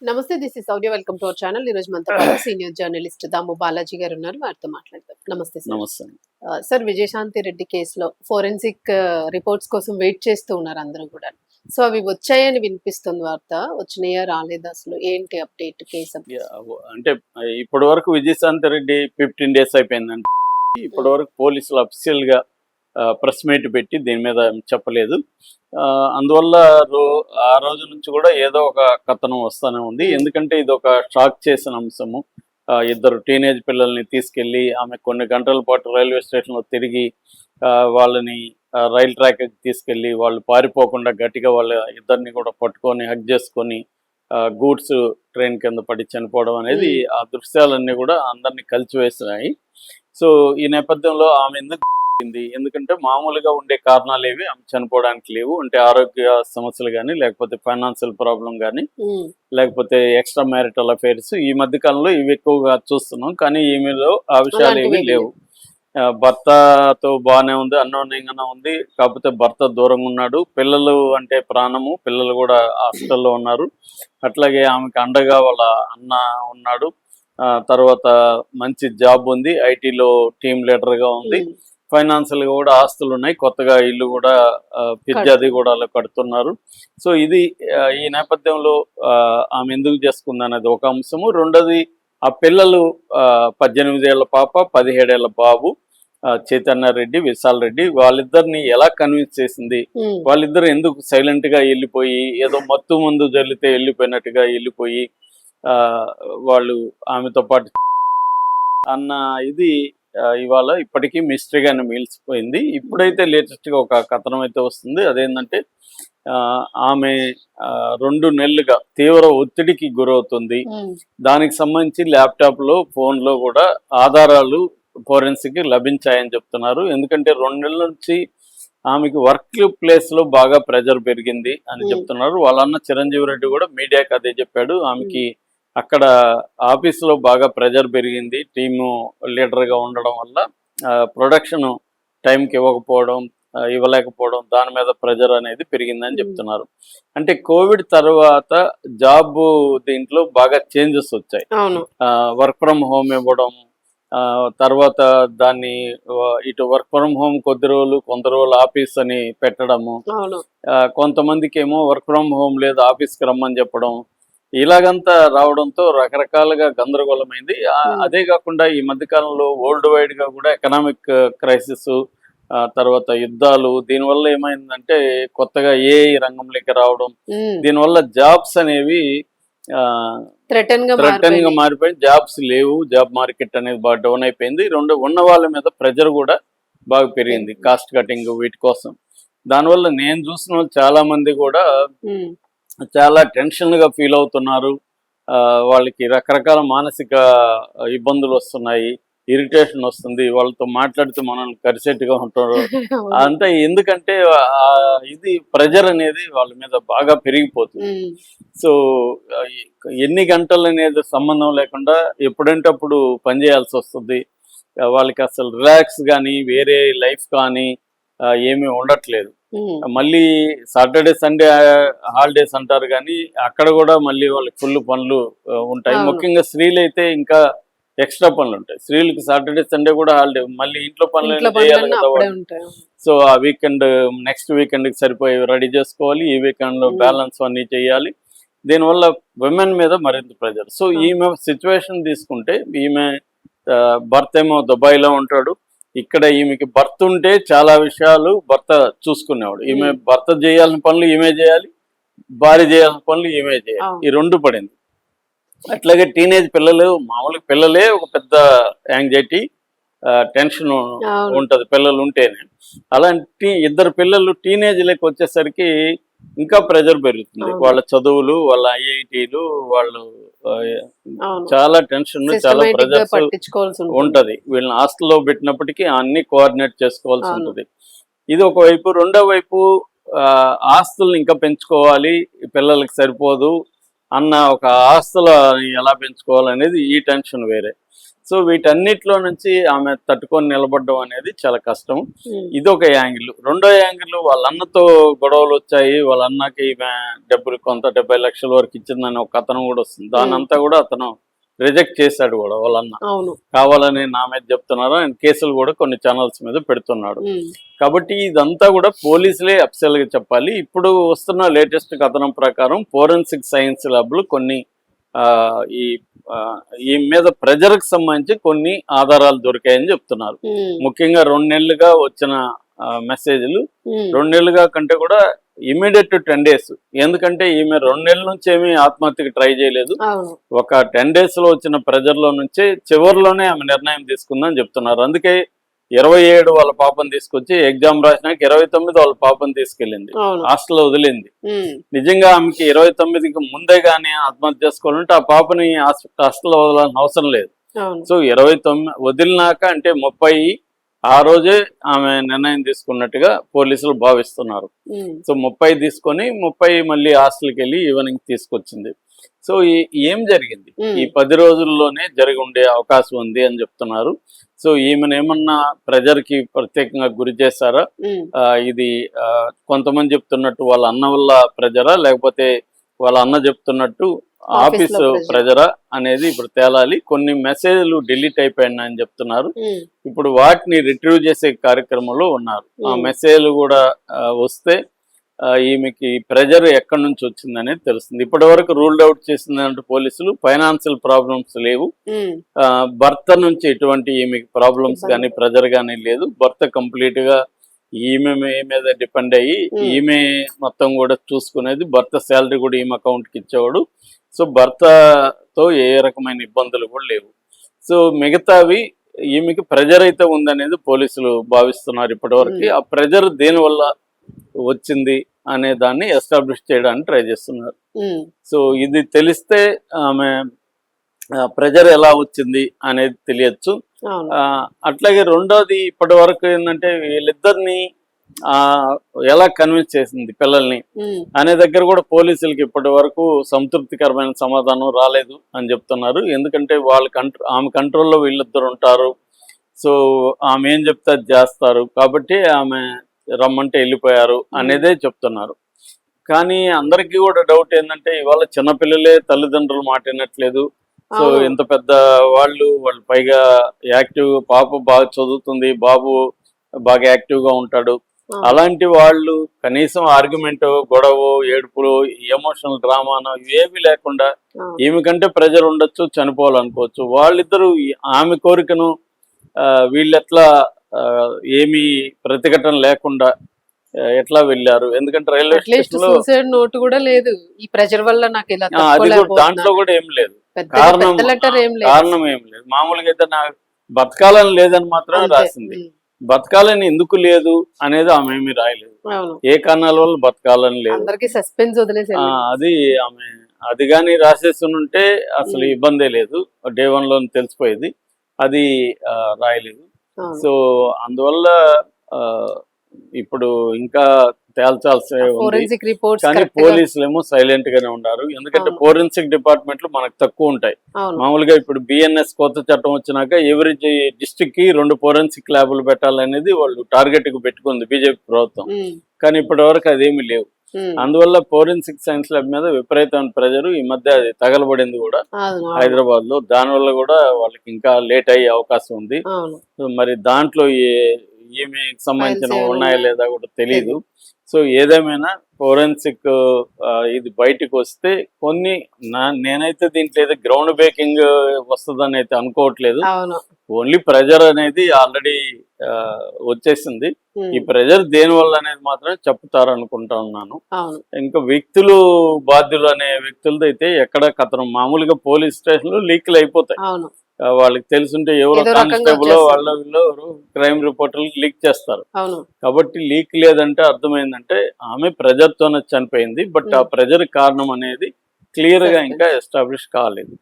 నమస్తే. This is Shaurya. Welcome to our channel. ఈ రోజు మనతో పాటు సీనియర్ జర్నలిస్ట్ దాము బాలాజీ గారు ఉన్నారు. వారితో మాట్లాడదాం. నమస్తే సార్. నమస్తే. సార్, విజయశాంతి రెడ్డి కేసులో ఫోరెన్సిక్ రిపోర్ట్స్ కోసం వెయిట్ చేస్తూ ఉన్నారు అందరూ కూడా. సో అవి వచ్చాయని వినిపిస్తుంది వార్త. వచ్చినాయా, రాలేదా, అసలు ఏంటి అప్డేట్ కేసు? అంటే ఇప్పటి వరకు విజయశాంతి రెడ్డి 15 days అయిపోయిందంటే ఇప్పటి వరకు పోలీసులు అఫీషియల్ గా ప్రెస్ మీట్ పెట్టి దీని మీద చెప్పలేదు. అందువల్ల ఆ రోజు నుంచి కూడా ఏదో ఒక కథనం వస్తూనే ఉంది. ఎందుకంటే ఇది ఒక షాక్ చేసిన అంశము. ఇద్దరు టీనేజ్ పిల్లల్ని తీసుకెళ్లి ఆమె కొన్ని గంటల పాటు రైల్వే స్టేషన్లో తిరిగి వాళ్ళని రైల్ ట్రాక్ తీసుకెళ్లి వాళ్ళు పారిపోకుండా గట్టిగా వాళ్ళ ఇద్దరిని కూడా పట్టుకొని హక్ చేసుకొని గూడ్స్ ట్రైన్ కింద పడి చనిపోవడం అనేది ఆ దృశ్యాలన్నీ కూడా అందరినీ కలిసివేసినాయి. సో ఈ నేపథ్యంలో ఆమె ఎందుకంటే మామూలుగా ఉండే కారణాలు ఏవి ఆమె చనిపోవడానికి లేవు. అంటే ఆరోగ్య సమస్యలు కానీ, లేకపోతే ఫైనాన్షియల్ ప్రాబ్లం కానీ, లేకపోతే ఎక్స్ట్రా మ్యారిటల్ అఫైర్స్, ఈ మధ్య కాలంలో ఇవి ఎక్కువగా చూస్తున్నాం. కానీ ఈమెలో ఆ విషయాలు ఏవి లేవు. భర్తతో బాగానే ఉంది, అన్యోన్యంగానే ఉంది. కాకపోతే భర్త దూరంగా ఉన్నాడు. పిల్లలు అంటే ప్రాణము, పిల్లలు కూడా హాస్టల్లో ఉన్నారు. అట్లాగే ఆమెకు అండగా వాళ్ళ అన్న ఉన్నాడు. తర్వాత మంచి జాబ్ ఉంది, ఐటీలో టీమ్ లీడర్గా ఉంది. ఫైనాన్షియల్ గా కూడా ఆస్తులు ఉన్నాయి, కొత్తగా ఇల్లు కూడా పిజ్జాది కూడా కడుతున్నారు. సో ఇది ఈ నేపథ్యంలో ఆమె ఎందుకు చేసుకుంది అనేది ఒక అంశము. రెండోది ఆ పిల్లలు 18 ఏళ్ల పాప, 17 ఏళ్ల బాబు, చైతన్య రెడ్డి, విశాల్ రెడ్డి, వాళ్ళిద్దరిని ఎలా కన్విన్స్ చేసింది? వాళ్ళిద్దరు ఎందుకు సైలెంట్ గా వెళ్ళిపోయి ఏదో మత్తు ముందు జరిగితే వెళ్ళిపోయినట్టుగా వెళ్ళిపోయి వాళ్ళు ఆమెతో పాటు అన్న ఇది ఇవాళ ఇప్పటికీ మిస్టరీగానే మిగిలిపోయింది. ఇప్పుడైతే లేటెస్ట్గా ఒక కథనం అయితే వస్తుంది. అదేంటంటే ఆమె 2 నెలలుగా తీవ్ర ఒత్తిడికి గురవుతుంది. దానికి సంబంధించి ల్యాప్టాప్లో, ఫోన్లో కూడా ఆధారాలు ఫోరెన్సిక్ లభించాయని చెప్తున్నారు. ఎందుకంటే 2 నెలల నుంచి ఆమెకి వర్క్ ప్లేస్లో బాగా ప్రెజర్ పెరిగింది అని చెప్తున్నారు. వాళ్ళ అన్న చిరంజీవి రెడ్డి కూడా మీడియాకి అదే చెప్పాడు. ఆమెకి అక్కడ ఆఫీసులో బాగా ప్రెజర్ పెరిగింది, టీము లీడర్గా ఉండడం వల్ల ప్రొడక్షన్ టైంకి ఇవ్వలేకపోవడం, దాని మీద ప్రెజర్ అనేది పెరిగిందని చెప్తున్నారు. అంటే కోవిడ్ తర్వాత జాబ్ దీంట్లో బాగా చేంజెస్ వచ్చాయి. వర్క్ ఫ్రమ్ హోమ్ ఇవ్వడం, తర్వాత దాన్ని ఇటు వర్క్ ఫ్రమ్ హోమ్ కొంత రోజులు ఆఫీస్ అని పెట్టడము, కొంతమందికి ఏమో వర్క్ ఫ్రమ్ హోమ్ లేదు ఆఫీస్కి రమ్మని చెప్పడం, ఇలాగంతా రావడంతో రకరకాలుగా గందరగోళమైంది. అదే కాకుండా ఈ మధ్యకాలంలో వరల్డ్ వైడ్ గా కూడా ఎకనామిక్ క్రైసిస్, తర్వాత యుద్ధాలు, దీనివల్ల ఏమైందంటే కొత్తగా ఏఐ రంగంలోకి రావడం, దీనివల్ల జాబ్స్ అనేవి థ్రెటన్ గా మారిపోయి జాబ్స్ లేవు. జాబ్ మార్కెట్ అనేది బాగా డౌన్ అయిపోయింది. ఉన్న వాళ్ళ మీద ప్రెజర్ కూడా బాగా పెరిగింది, కాస్ట్ కటింగ్ వీటి కోసం. దానివల్ల నేను చూసిన వాళ్ళు చాలా మంది కూడా చాలా టెన్షన్గా ఫీల్ అవుతున్నారు. వాళ్ళకి రకరకాల మానసిక ఇబ్బందులు వస్తున్నాయి, ఇరిటేషన్ వస్తుంది, వాళ్ళతో మాట్లాడితే మనల్ని కరిసెట్టుగా ఉంటారు అంటే. ఎందుకంటే ఇది ప్రెజర్ అనేది వాళ్ళ మీద బాగా పెరిగిపోతుంది. సో ఎన్ని గంటలు అనేది సంబంధం లేకుండా ఎప్పుడంటే అప్పుడు పనిచేయాల్సి వస్తుంది. వాళ్ళకి అసలు రిలాక్స్ కానీ వేరే లైఫ్ కానీ ఏమీ ఉండట్లేదు. మళ్ళీ సాటర్డే సండే హాలిడేస్ అంటారు కానీ అక్కడ కూడా మళ్ళీ వాళ్ళకి ఫుల్ పనులు ఉంటాయి. ముఖ్యంగా స్త్రీలు అయితే ఇంకా ఎక్స్ట్రా పనులు ఉంటాయి. స్త్రీలకి సాటర్డే సండే కూడా హాలిడే, మళ్ళీ ఇంట్లో పనులు చేయాలి కదా. సో ఆ వీకెండ్ నెక్స్ట్ వీకెండ్కి సరిపోయి రెడీ చేసుకోవాలి, ఈ వీకెండ్లో బ్యాలెన్స్ అన్నీ చేయాలి. దీనివల్ల విమెన్ మీద మరింత ప్రెజర్. సో ఈమె సిచ్యువేషన్ తీసుకుంటే, ఈమె భర్త ఏమో దుబాయ్లో ఉంటాడు, ఇక్కడ ఈమెకి భర్త ఉంటే చాలా విషయాలు భర్త చూసుకునేవాడు. ఈమె భర్త చేయాల్సిన పనులు ఈమె చేయాలి, భార్య చేయాల్సిన పనులు ఈమె చేయాలి. ఈ 2 పడింది. అట్లాగే టీనేజ్ పిల్లలు, మామూలుగా పిల్లలే ఒక పెద్ద యాంగ్జైటీ, టెన్షన్ ఉంటది పిల్లలు ఉంటేనే. అలాంటి 2 పిల్లలు టీనేజ్లోకి వచ్చేసరికి ఇంకా ప్రెజర్ పెరుగుతుంది. వాళ్ళ చదువులు, వాళ్ళ ఐఐటీలు, వాళ్ళు చాలా టెన్షన్, చాలా ప్రెజర్స్ ఉంటది. వీళ్ళని హాస్టల్లో పెట్టినప్పటికీ అన్ని కోఆర్డినేట్ చేసుకోవాల్సి ఉంటుంది. ఇది ఒకవైపు. రెండో వైపు ఆస్తుల్ని ఇంకా పెంచుకోవాలి, పిల్లలకి సరిపోదు, అన్న ఒక ఆస్తులు ఎలా పెంచుకోవాలనేది ఈ టెన్షన్ వేరే. సో వీటన్నిటిలో నుంచి ఆమె తట్టుకొని నిలబడడం అనేది చాలా కష్టం. ఇది ఒక యాంగిల్. రెండో యాంగిల్, వాళ్ళ అన్నతో గొడవలు వచ్చాయి, వాళ్ళ అన్నకి ఈమె డబ్బులు కొంత 70 లక్షల వరకు ఇచ్చిందని ఒక కథనం కూడా వస్తుంది. దానంతా కూడా అతను రిజెక్ట్ చేశాడు కూడా వాళ్ళ అన్న. కావాలని నా మీద చెప్తున్నారు, ఆయన కేసులు కూడా కొన్ని ఛానల్స్ మీద పెడుతున్నాడు. కాబట్టి ఇదంతా కూడా పోలీసులే అఫీషియల్ గా చెప్పాలి. ఇప్పుడు వస్తున్న లేటెస్ట్ కథనం ప్రకారం ఫోరెన్సిక్ సైన్స్ ల్యాబ్లు కొన్ని ఈ మీద ప్రెజర్కి సంబంధించి కొన్ని ఆధారాలు దొరికాయని చెప్తున్నారు. ముఖ్యంగా 2 నెలలుగా వచ్చిన మెసేజ్లు, 2 నెలలుగా కంటే కూడా ఇమీడియట్ 10 days. ఎందుకంటే ఈమె 2 నెలల నుంచి ఏమీ ఆత్మహత్యకి ట్రై చేయలేదు. ఒక 10 days లో వచ్చిన ప్రెజర్ లో నుంచే చివరిలోనే ఆమె నిర్ణయం తీసుకుందని చెప్తున్నారు. అందుకే 27 వాళ్ళ పాపను తీసుకొచ్చి ఎగ్జామ్ రాసినాక 29 వాళ్ళ పాపను తీసుకెళ్ళింది, హాస్టల్లో వదిలింది. నిజంగా ఆమెకి 29కి ముందే గానీ ఆత్మహత్య చేసుకోవాలంటే ఆ పాపని హాస్టల్లో వదలాల్సిన అవసరం లేదు. సో 29 వదిలినాక అంటే 30 ఆ రోజే ఆమె నిర్ణయం తీసుకున్నట్టుగా పోలీసులు భావిస్తున్నారు. సో 30 తీసుకొని 30 మళ్ళీ హాస్టల్కి వెళ్ళి ఈవినింగ్ తీసుకొచ్చింది. సో ఏం జరిగింది? ఈ 10 రోజుల్లోనే జరిగి ఉండే అవకాశం ఉంది అని చెప్తున్నారు. సో ఈమెను ఏమన్నా ప్రెజర్కి ప్రత్యేకంగా గురి చేశారా? ఇది కొంతమంది చెప్తున్నట్టు వాళ్ళ అన్న వల్ల ప్రెజరా, లేకపోతే వాళ్ళ అన్న చెప్తున్నట్టు ఆఫీసు ప్రెజరా అనేది ఇప్పుడు తేలాలి. కొన్ని మెసేజ్లు డిలీట్ అయిపోయినాయని చెప్తున్నారు. ఇప్పుడు వాటిని రిట్రీవ్ చేసే కార్యక్రమంలో ఉన్నారు. ఆ మెసేజ్లు కూడా వస్తే ఈమెకి ప్రెజర్ ఎక్కడి నుంచి వచ్చిందనేది తెలుస్తుంది. ఇప్పటి వరకు రూల్డ్ అవుట్ చేసిందంటే పోలీసులు ఫైనాన్షియల్ ప్రాబ్లమ్స్ లేవు, భర్త నుంచి ఎటువంటి ఈమెకి ప్రాబ్లమ్స్ కానీ ప్రెజర్ కానీ లేదు. భర్త కంప్లీట్ గా ఈమె మీద డిపెండ్ అయ్యి ఈమె మొత్తం కూడా చూసుకునేది. భర్త శాలరీ కూడా ఈమె అకౌంట్కి ఇచ్చేవాడు. సో భర్తతో ఏ రకమైన ఇబ్బందులు కూడా లేవు. సో మిగతావి ఈమెకి ప్రెజర్ అయితే ఉందనేది పోలీసులు భావిస్తున్నారు ఇప్పటి వరకు. ఆ ప్రెజర్ దేనివల్ల వచ్చింది అనే దాన్ని ఎస్టాబ్లిష్ చేయడానికి ట్రై చేస్తున్నారు. సో ఇది తెలిస్తే ఆమె ప్రెజర్ ఎలా వచ్చింది అనేది తెలియచ్చు. అట్లాగే రెండోది ఇప్పటి వరకు ఏంటంటే వీళ్ళిద్దరిని ఎలా కన్విన్స్ చేసింది పిల్లల్ని అనే దగ్గర కూడా పోలీసులకి ఇప్పటి వరకు సంతృప్తికరమైన సమాధానం రాలేదు అని చెప్తున్నారు. ఎందుకంటే ఆమె కంట్రోల్లో వీళ్ళిద్దరు ఉంటారు. సో ఆమె ఏం చెప్తే అది చేస్తారు కాబట్టి ఆమె రమ్మంటే వెళ్ళిపోయారు అనేదే చెప్తున్నారు. కానీ అందరికీ కూడా డౌట్ ఏంటంటే ఇవాళ చిన్నపిల్లలే తల్లిదండ్రులు మాట వినట్లేదు. సో ఇంత పెద్ద వాళ్ళు పైగా యాక్టివ్, పాప బాగా చదువుతుంది, బాబు బాగా యాక్టివ్ గా ఉంటాడు. అలాంటి వాళ్ళు కనీసం ఆర్గ్యుమెంట్, గొడవ, ఏడుపులు, ఎమోషనల్ డ్రామాను ఇవేవి లేకుండా ఈమె కంటే ప్రెజర్ ఉండొచ్చు, చనిపోవాలనుకోవచ్చు. వాళ్ళిద్దరూ ఆమె కోరికను వీళ్ళెట్లా ఏమీ ప్రతిఘటన లేకుండా ఎట్లా వెళ్ళారు? ఎందుకంటే రైల్వే స్టేషన్ లో నోట్ కూడా లేదు, ఈ ప్రెజర్ వల్ల నాకు ఇలా అది కూడా దాంట్లో కూడా ఏం లేదు, కారణం ఏం లేదు. మామూలుగా అయితే నాకు బతకాలని లేదని మాత్రమే రాసింది. బతకాలని ఎందుకు లేదు అనేది ఆమె ఏమీ రాయలేదు. ఏ కారణాల వల్ల బతకాలని లేదు అది ఆమె అది కానీ రాసేస్తుంటే అసలు ఇబ్బందే లేదు, డే 1 లో తెలిసిపోయేది. అది రాయలేదు. సో అందువల్ల ఇప్పుడు ఇంకా తేల్చాల్సి ఉంది. కానీ పోలీసులు ఏమో సైలెంట్ గానే ఉన్నారు. ఎందుకంటే ఫోరెన్సిక్ డిపార్ట్మెంట్లు మనకు తక్కువ ఉంటాయి. మామూలుగా ఇప్పుడు బిఎన్ఎస్ కొత్త చట్టం వచ్చినాక ఎవరి డిస్ట్రిక్ట్ కి 2 ఫోరెన్సిక్ ల్యాబులు పెట్టాలనేది వాళ్ళు టార్గెట్ కు పెట్టుకుంది బీజేపీ ప్రభుత్వం. కానీ ఇప్పటి వరకు అదేమి లేవు. అందువల్ల ఫోరెన్సిక్ సైన్స్ ల్యాబ్ మీద విపరీతమైన ప్రెజర్. ఈ మధ్య అది తగలబడింది కూడా హైదరాబాద్ లో. దానివల్ల కూడా వాళ్ళకి ఇంకా లేట్ అయ్యే అవకాశం ఉంది. మరి దాంట్లో ఈమెకి సంబంధించిన ఉన్నాయా లేదా కూడా తెలియదు. సో ఏదేమైనా ఫోరెన్సిక్ ఇది బయటకు వస్తే కొన్ని నేనైతే దీంట్లో ఏదో గ్రౌండ్ బ్రేకింగ్ వస్తుందని అయితే అనుకోవట్లేదు. ఓన్లీ ప్రెజర్ అనేది ఆల్రెడీ వచ్చేసింది. ఈ ప్రెజర్ దేని వల్ల అనేది మాత్రం చెప్తారు అనుకుంటా ఉన్నాను. ఇంకా వ్యక్తులు బాధ్యులు అనే వ్యక్తులతో అయితే ఎక్కడ కథనం మామూలుగా పోలీస్ స్టేషన్ లో లీక్లు అయిపోతాయి. వాళ్ళకి తెలుసుంటే ఎవరో కానిస్టేబుల్ వీళ్ళు క్రైమ్ రిపోర్టర్లు లీక్ చేస్తారు. కాబట్టి లీక్ లేదంటే అర్థమైందంటే ఆమె ప్రెజర్ తోనే చనిపోయింది. బట్ ఆ ప్రెజర్ కారణం అనేది క్లియర్ గా ఇంకా ఎస్టాబ్లిష్ కాలేదు.